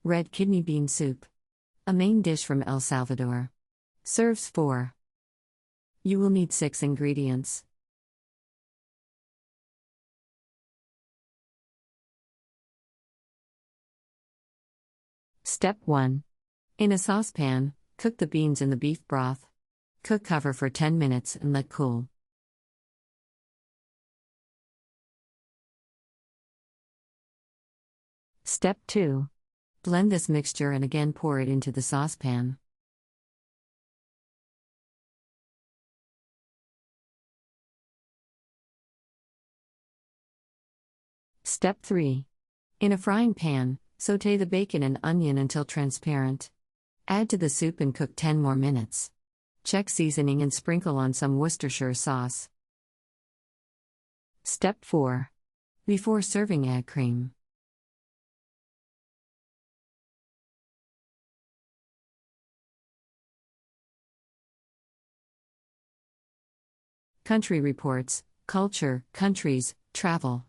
Red kidney bean soup. A main dish from El Salvador. Serves 4. You will need 6 ingredients. Step 1. In a saucepan, cook the beans in the beef broth. Cook cover for 10 minutes and let cool. Step 2. Blend this mixture and again pour it into the saucepan. Step 3. In a frying pan, sauté the bacon and onion until transparent. Add to the soup and cook 10 more minutes. Check seasoning and sprinkle on some Worcestershire sauce. Step 4. Before serving, add cream. Country Reports, Culture, Countries, Travel.